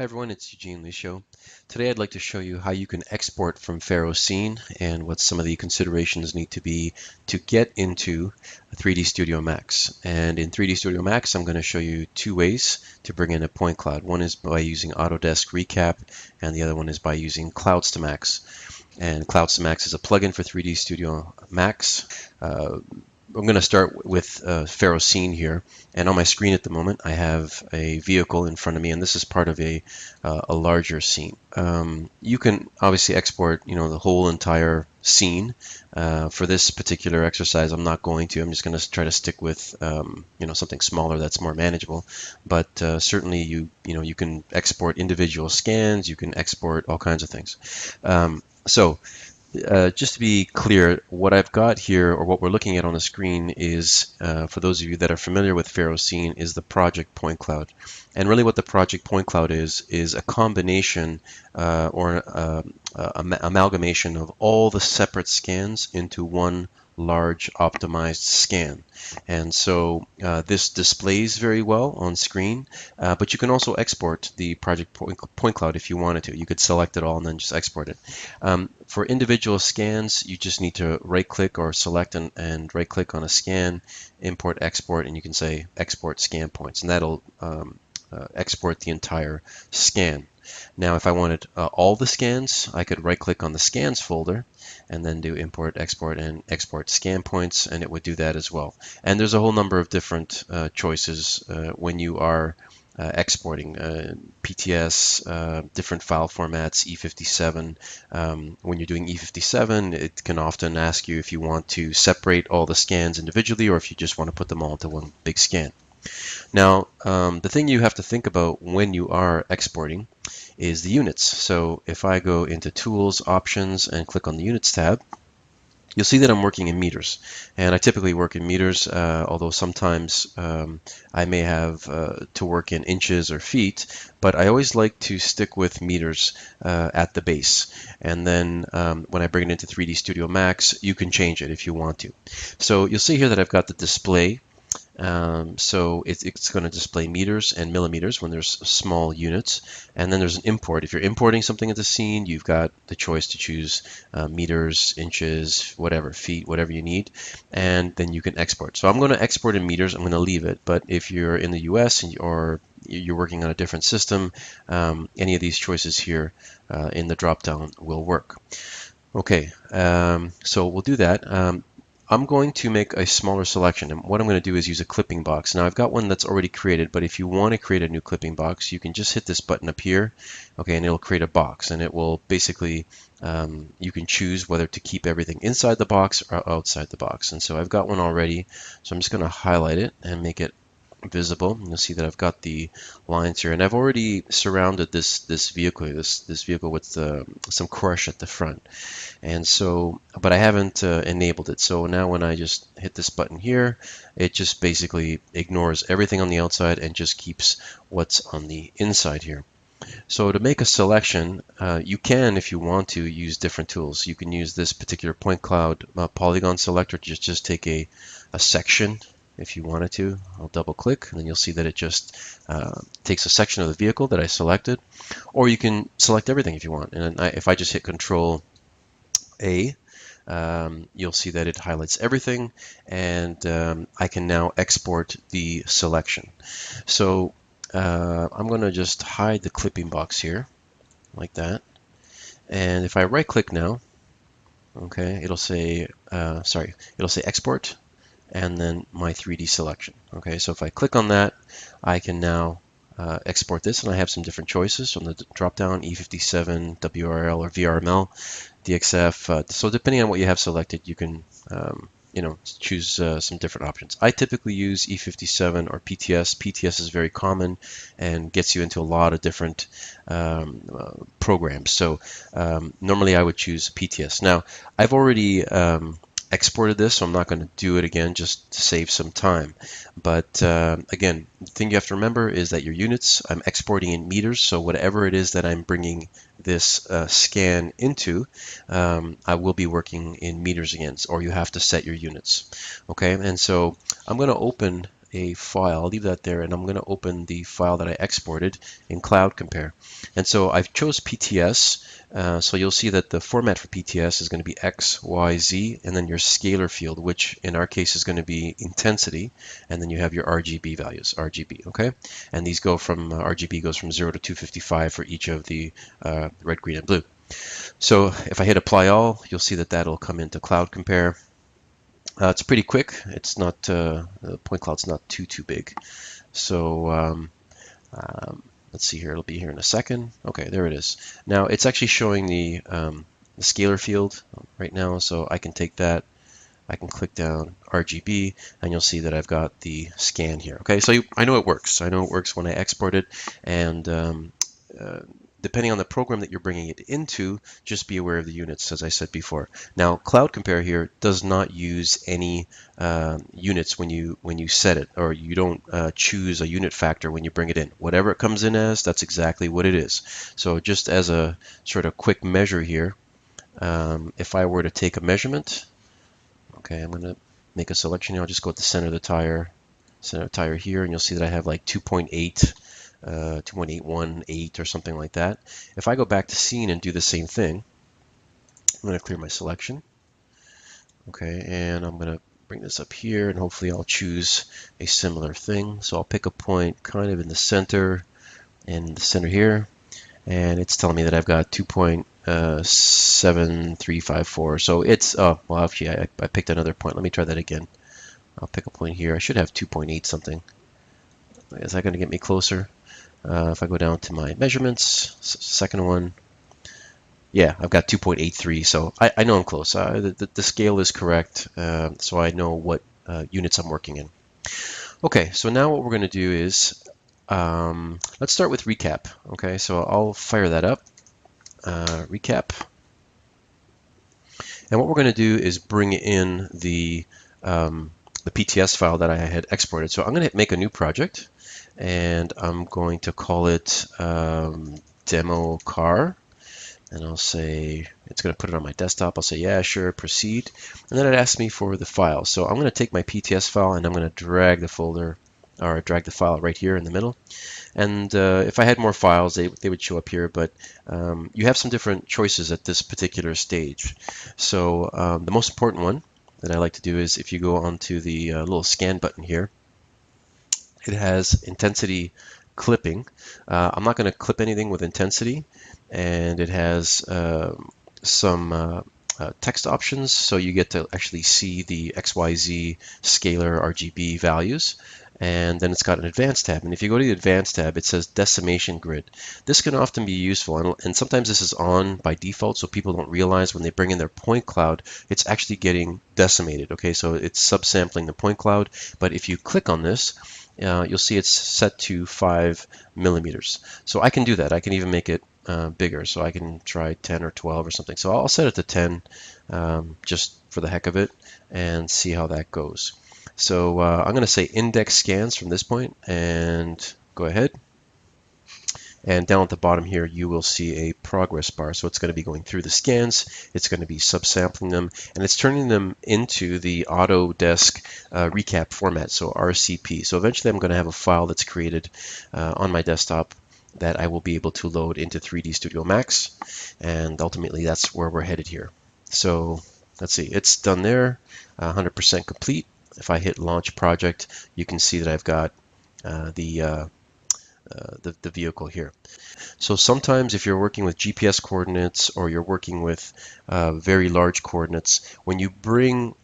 Hi everyone, it's Eugene Licio. Today I'd like to show you how you can export from FARO Scene and what some of the considerations need to be to get into 3D Studio Max. And in 3D Studio Max, I'm going to show you two ways to bring in a point cloud. One is by using Autodesk ReCap, and the other one is by using CloudMax. And CloudMax is a plugin for 3D Studio Max. I'm going to start with FARO Scene here, and on my screen at the moment I have a vehicle in front of me, and this is part of a larger scene. You can obviously export, the whole entire scene. For this particular exercise, I'm not going to. I'm just going to try to stick with, something smaller that's more manageable. But certainly, you can export individual scans. You can export all kinds of things. Just to be clear, what I've got here, or what we're looking at on the screen, is, for those of you that are familiar with FARO Scene, is the project point cloud. And really what the project point cloud is a combination or amalgamation of all the separate scans into one large optimized scan. And so this displays very well on screen, but you can also export the project point cloud if you wanted to. You could select it all and then just export it. For individual scans, you just need to right-click or select and right-click on a scan, import, export, and you can say export scan points, and that'll export the entire scan. Now, if I wanted all the scans, I could right-click on the scans folder and then do import, export, and export scan points, and it would do that as well. And there's a whole number of different choices when you are exporting PTS, different file formats, E57. When you're doing E57, it can often ask you if you want to separate all the scans individually or if you just want to put them all into one big scan. Now, the thing you have to think about when you are exporting is the units. So if I go into Tools, Options, and click on the Units tab, you'll see that I'm working in meters. And I typically work in meters, although sometimes I may have to work in inches or feet, but I always like to stick with meters at the base. And then when I bring it into 3D Studio Max, you can change it if you want to. So you'll see here that I've got the display. So it's going to display meters and millimeters when there's small units. And then there's an import. If you're importing something into the scene, you've got the choice to choose meters, inches, whatever, feet, whatever you need. And then you can export. So I'm going to export in meters. I'm going to leave it. But if you're in the US or you're working on a different system, any of these choices here in the drop-down will work. Okay, so we'll do that. I'm going to make a smaller selection, and what I'm going to do is use a clipping box. Now I've got one that's already created, but if you want to create a new clipping box, you can just hit this button up here, okay, and it'll create a box, and it will basically, you can choose whether to keep everything inside the box or outside the box. And so I've got one already, so I'm just going to highlight it and make it visible. You'll see that I've got the lines here, and I've already surrounded this vehicle with some crush at the front. And so, but I haven't enabled it. So now when I just hit this button here, it just basically ignores everything on the outside and just keeps what's on the inside here. So to make a selection, you can, if you want to, use different tools. You can use this particular point cloud polygon selector to just take a section. If you wanted to, I'll double click and then you'll see that it just takes a section of the vehicle that I selected. Or you can select everything if you want. And if I just hit Control A, you'll see that it highlights everything, and I can now export the selection. So I'm going to just hide the clipping box here like that. And if I right click now, okay, it'll say export and then my 3D selection. Okay, so if I click on that, I can now export this, and I have some different choices from the drop down: E57, WRL, or VRML, DXF. So depending on what you have selected, you can choose some different options. I typically use E57 or PTS. PTS is very common and gets you into a lot of different programs. So normally I would choose PTS. Now I've already exported this, so I'm not going to do it again just to save some time. But again, the thing you have to remember is that your units, I'm exporting in meters, so whatever it is that I'm bringing this scan into, I will be working in meters again, or you have to set your units. Okay, and so I'm going to open a file. I'll leave that there, and I'm going to open the file that I exported in Cloud Compare. And so I've chose PTS. So you'll see that the format for PTS is going to be X, Y, Z, and then your scalar field, which in our case is going to be intensity, and then you have your RGB values, RGB, okay? And these go from, RGB goes from 0 to 255 for each of the red, green, and blue. So if I hit apply all, you'll see that that'll come into Cloud Compare. It's pretty quick. It's not, the point cloud's not too big. So let's see here, it'll be here in a second. Okay, there it is. Now it's actually showing the scalar field right now, so I can take that, I can click down RGB, and you'll see that I've got the scan here. Okay, so I know it works. I know it works when I export it, and depending on the program that you're bringing it into, just be aware of the units, as I said before. Now, Cloud Compare here does not use any units when you set it, or you don't choose a unit factor when you bring it in. Whatever it comes in as, that's exactly what it is. So just as a sort of quick measure here, if I were to take a measurement, okay, I'm going to make a selection here. I'll just go at the center of the tire here, and you'll see that I have like 2.8. 2.818 or something like that. If I go back to scene and do the same thing, I'm going to clear my selection. Okay, and I'm going to bring this up here, and hopefully I'll choose a similar thing. So I'll pick a point kind of in the center, here, and it's telling me that I've got 2.7354. So it's, oh, well, actually, I picked another point. Let me try that again. I'll pick a point here. I should have 2.8 something. Is that going to get me closer? If I go down to my measurements, second one, yeah, I've got 2.83, so I know I'm close. The scale is correct, so I know what units I'm working in. Okay, so now what we're going to do is, let's start with ReCap. Okay, so I'll fire that up, ReCap. And what we're going to do is bring in the PTS file that I had exported. So I'm going to make a new project, and I'm going to call it demo car, and I'll say it's going to put it on my desktop. I'll say yeah, sure, proceed, and then it asks me for the file. So I'm going to take my PTS file and I'm going to drag the folder, or drag the file right here in the middle. And if I had more files, they would show up here, but you have some different choices at this particular stage. So the most important one that I like to do is, if you go onto the little scan button here, it has intensity clipping. I'm not going to clip anything with intensity, and it has some text options, so you get to actually see the XYZ scalar RGB values. And then it's got an advanced tab, and if you go to the advanced tab, it says decimation grid. This can often be useful, and sometimes this is on by default, so people don't realize when they bring in their point cloud, it's actually getting decimated. Okay, so it's subsampling the point cloud, but if you click on this, you'll see it's set to 5 millimeters. So I can do that. I can even make it bigger, so I can try 10 or 12 or something. So I'll set it to 10 just for the heck of it, and see how that goes. So I'm going to say index scans from this point, and go ahead. And down at the bottom here, you will see a progress bar. So it's going to be going through the scans, it's going to be subsampling them, and it's turning them into the Autodesk ReCap format, so RCP. So eventually I'm going to have a file that's created on my desktop that I will be able to load into 3D Studio Max, and ultimately that's where we're headed here. So let's see, it's done there, 100% complete. If I hit launch project, you can see that I've got the vehicle here. So sometimes if you're working with GPS coordinates, or you're working with very large coordinates, when you bring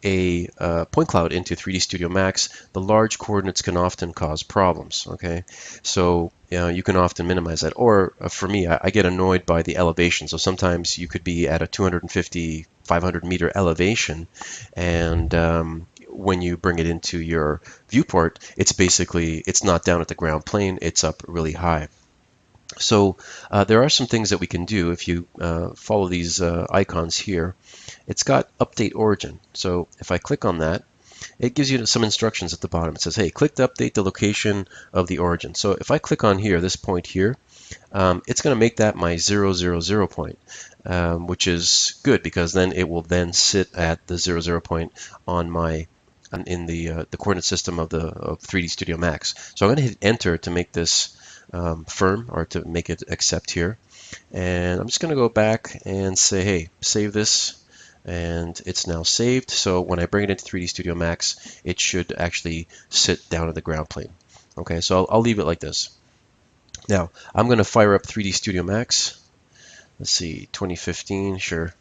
a point cloud into 3D Studio Max, the large coordinates can often cause problems. Okay, so you can often minimize that. Or for me, I get annoyed by the elevation. So sometimes you could be at a 250, 500 meter elevation, and when you bring it into your viewport, it's not down at the ground plane, it's up really high. So there are some things that we can do if you follow these icons here. It's got update origin. So if I click on that, it gives you some instructions at the bottom. It says, hey, click to update the location of the origin. So if I click on here, this point here, it's going to make that my 000 point, which is good, because then it will then sit at the 00 point on my in the coordinate system of 3D Studio Max. So I'm going to hit enter to make this firm, or to make it accept here. And I'm just going to go back and say, hey, save this. And it's now saved. So when I bring it into 3D Studio Max, it should actually sit down in the ground plane. Okay, so I'll leave it like this. Now, I'm going to fire up 3D Studio Max. Let's see, 2015, sure.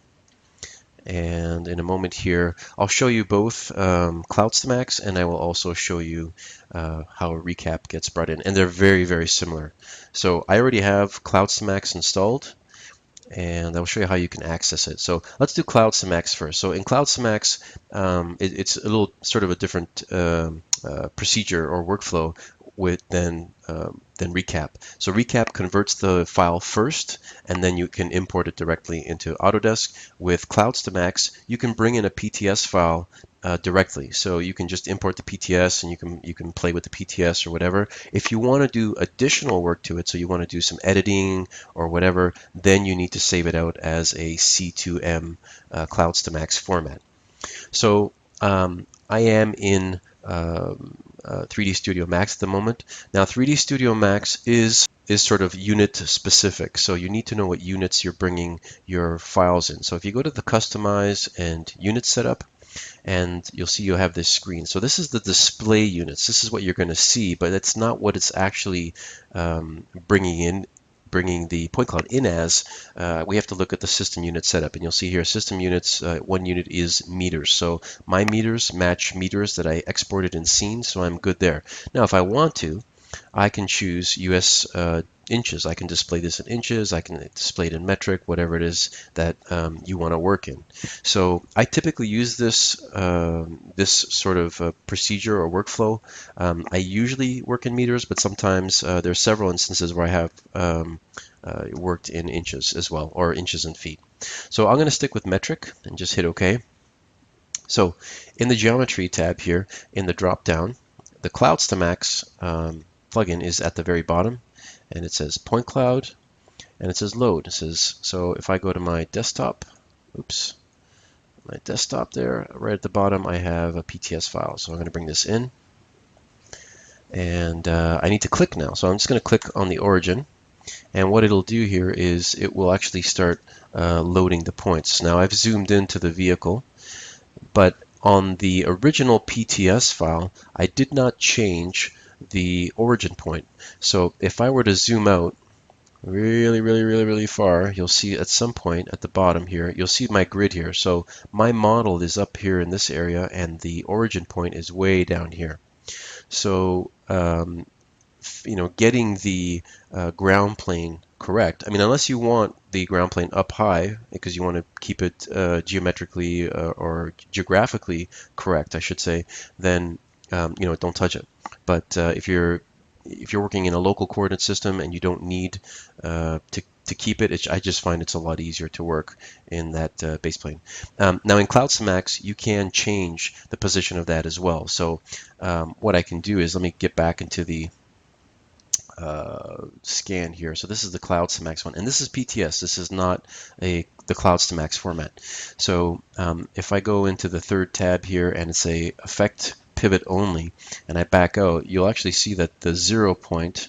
And in a moment here, I'll show you both CloudMax, and I will also show you how a recap gets brought in. And they're very, very similar. So I already have CloudMax installed, and I'll show you how you can access it. So let's do CloudMax first. So in CloudMax, it's a little sort of a different procedure or workflow than ReCap. So ReCap converts the file first, and then you can import it directly into Autodesk. With CloudMax, you can bring in a PTS file directly. So you can just import the PTS, and you can play with the PTS or whatever. If you want to do additional work to it, so you want to do some editing or whatever, then you need to save it out as a C2M CloudMax format. So I am in 3D Studio Max at the moment. Now 3D Studio Max is sort of unit specific, so you need to know what units you're bringing your files in. So if you go to the Customize and Unit Setup, and you'll see you have this screen. So this is the display units. This is what you're going to see, but that's not what it's actually bringing the point cloud in as. We have to look at the system unit setup, and you'll see here system units, one unit is meters. So my meters match meters that I exported in Scene, so I'm good there. Now if I want to, I can choose US inches. I can display this in inches, I can display it in metric, whatever it is that you want to work in. So I typically use this this sort of procedure or workflow. I usually work in meters, but sometimes there's several instances where I have worked in inches as well, or inches and feet. So I'm going to stick with metric and just hit OK. So in the Geometry tab here, in the drop down, the CloudMax plugin is at the very bottom, and it says point cloud, and it says load. It says, so if I go to my desktop, my desktop there, right at the bottom, I have a PTS file. So I'm going to bring this in, and I need to click now. So I'm just going to click on the origin, and what it'll do here is it will actually start loading the points. Now I've zoomed into the vehicle, but on the original PTS file, I did not change the origin point. So if I were to zoom out really far, you'll see at some point at the bottom here, you'll see my grid here. So my model is up here in this area, and the origin point is way down here. So getting the ground plane correct. I mean, unless you want the ground plane up high because you want to keep it geometrically or geographically correct, I should say, then don't touch it. But if you're working in a local coordinate system and you don't need to keep it, I just find it's a lot easier to work in that base plane. Now in CloudMax, you can change the position of that as well. So what I can do is, let me get back into the scan here. So this is the CloudMax one, and this is PTS. This is not the CloudMax format. So if I go into the third tab here and it's a effect pivot only, and I back out, you'll actually see that the 0 point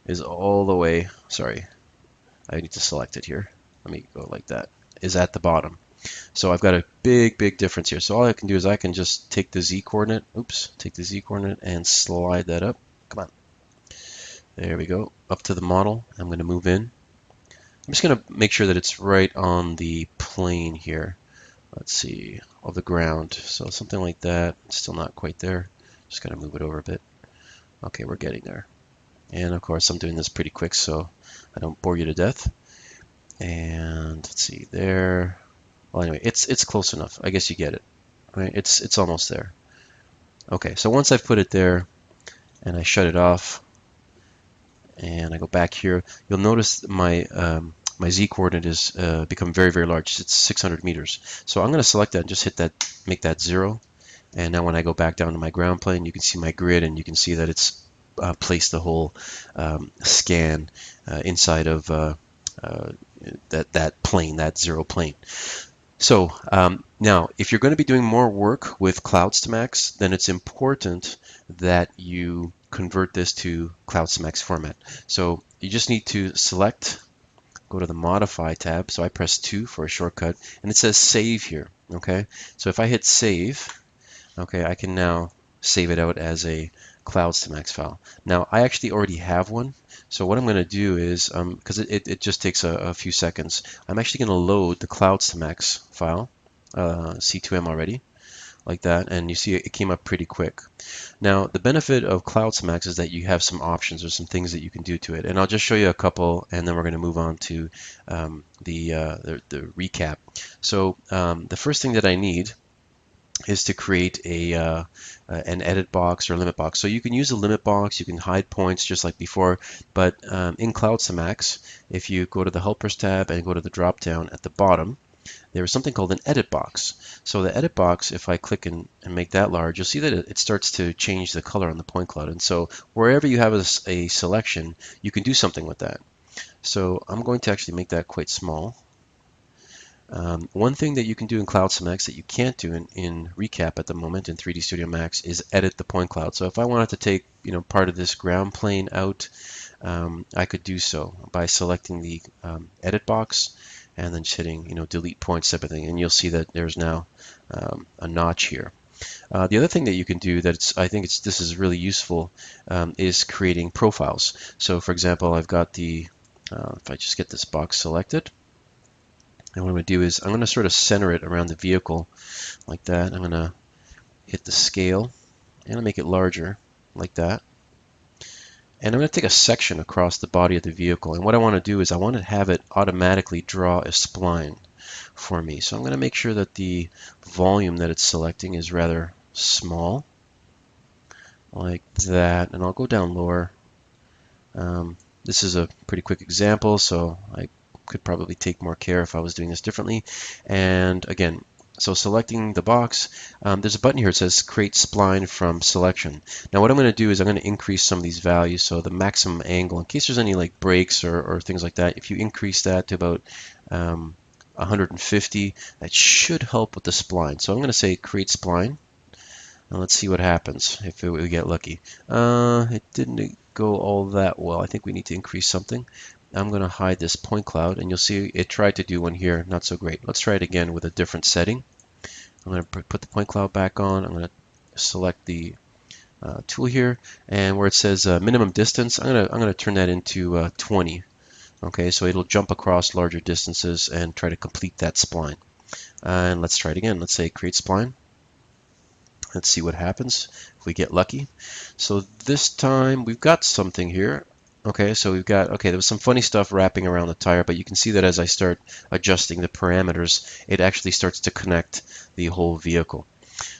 is all the way, sorry, I need to select it here. Let me go like that, is at the bottom. So I've got a big difference here. So all I can do is I can just take the Z coordinate, take the Z coordinate and slide that up. Come on. There we go, up to the model. I'm going to move in. I'm just going to make sure that it's right on the plane here. Let's see, of the ground. So something like that. It's still not quite there. Just got to move it over a bit. Okay, we're getting there. And of course, I'm doing this pretty quick so I don't bore you to death. And let's see there. Well, anyway, it's close enough. I guess you get it. Right? It's almost there. Okay, so once I've put it there and I shut it off, and I go back here, you'll notice my my Z coordinate is become very large. It's 600 meters. So I'm going to select that and just hit that, make that 0. And now when I go back down to my ground plane, you can see my grid, and you can see that it's placed the whole scan inside of that plane, that 0 plane. So Now, if you're going to be doing more work with CloudMax, then it's important that you convert this to CloudMax format. So you just need to select, go to the Modify tab. So I press 2 for a shortcut, and it says Save here. Okay, so if I hit Save, okay, I can now save it out as a CloudMax file. Now, I actually already have one. So what I'm going to do is, because it just takes a few seconds, I'm actually going to load the CloudMax file, C2M already, like that, and you see it came up pretty quick. Now, the benefit of CloudMax is that you have some options or some things that you can do to it, and I'll just show you a couple, and then we're going to move on to the recap. So the first thing that I need is to create an edit box or limit box. So you can use a limit box, you can hide points just like before, but in CloudMax, if you go to the Helpers tab and go to the drop down at the bottom, there is something called an edit box. So the edit box, if I click and make that large, you'll see that it starts to change the color on the point cloud. And so wherever you have a selection, you can do something with that. So I'm going to actually make that quite small. One thing that you can do in CloudMax that you can't do in ReCap at the moment in 3D Studio Max is edit the point cloud. So if I wanted to take part of this ground plane out, I could do so by selecting the edit box and then just hitting delete points type of thing, and you'll see that there's now a notch here. The other thing that you can do I think this is really useful is creating profiles. So for example, I've got if I just get this box selected, and what I'm going to do is I'm going to sort of center it around the vehicle like that. I'm going to hit the scale and I'll make it larger like that. And I'm going to take a section across the body of the vehicle. And what I want to do is I want to have it automatically draw a spline for me. So I'm going to make sure that the volume that it's selecting is rather small like that. And I'll go down lower. This is a pretty quick example, so I could probably take more care if I was doing this differently. And again, so selecting the box, there's a button here that says create spline from selection. Now what I'm going to do is I'm going to increase some of these values. So the maximum angle, in case there's any like breaks or things like that, if you increase that to about 150, that should help with the spline. So I'm going to say create spline. And let's see what happens if we get lucky. It didn't go all that well. I think we need to increase something. I'm going to hide this point cloud, and you'll see it tried to do one here, not so great. Let's try it again with a different setting. I'm going to put the point cloud back on. I'm going to select the tool here, and where it says minimum distance, I'm going to turn that into 20. Okay, so it'll jump across larger distances and try to complete that spline. And let's try it again. Let's say create spline. Let's see what happens if we get lucky. So this time we've got something here. Okay, so we've got, there was some funny stuff wrapping around the tire, but you can see that as I start adjusting the parameters, it actually starts to connect the whole vehicle.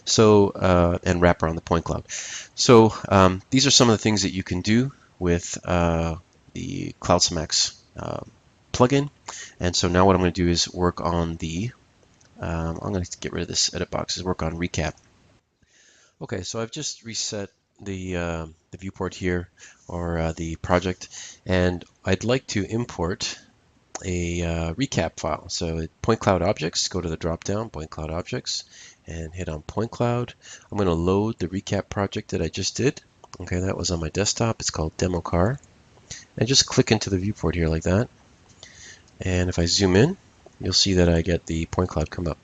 So, and wrap around the point cloud. So these are some of the things that you can do with the CloudMax plugin. And so now what I'm going to do is work on I'm going to get rid of this edit box, is work on ReCap. Okay, so I've just reset the viewport here, or the project, and I'd like to import a recap file. So point cloud objects, go to the drop down, point cloud objects, and hit on point cloud. I'm going to load the recap project that I just did. Okay, that was on my desktop. It's called demo car. And just click into the viewport here like that. And if I zoom in, you'll see that I get the point cloud come up.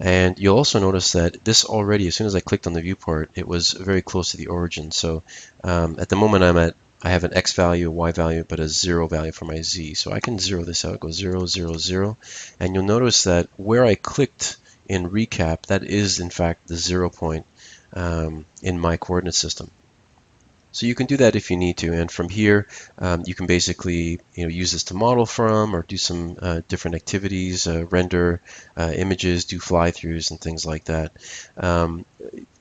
And you'll also notice that this already, as soon as I clicked on the viewport, it was very close to the origin. So at the moment I have an X value, a Y value, but a 0 value for my Z. So I can zero this out, go 0, 0, 0. And you'll notice that where I clicked in recap, that is in fact the 0 point in my coordinate system. So you can do that if you need to, and from here you can basically use this to model from, or do some different activities, render images, do fly-throughs and things like that.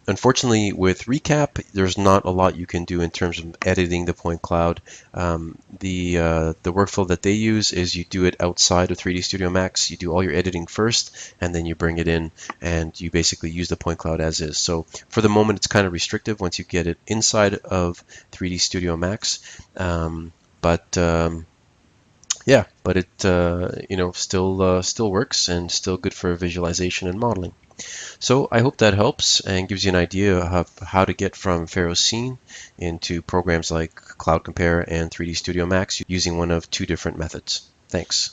Unfortunately, with ReCap, there's not a lot you can do in terms of editing the point cloud. The workflow that they use is you do it outside of 3D Studio Max. You do all your editing first, and then you bring it in, and you basically use the point cloud as is. So for the moment, it's kind of restrictive once you get it inside of 3D Studio Max. But but it still works and still good for visualization and modeling. So I hope that helps and gives you an idea of how to get from FARO Scene into programs like Cloud Compare and 3D Studio Max using one of two different methods. Thanks.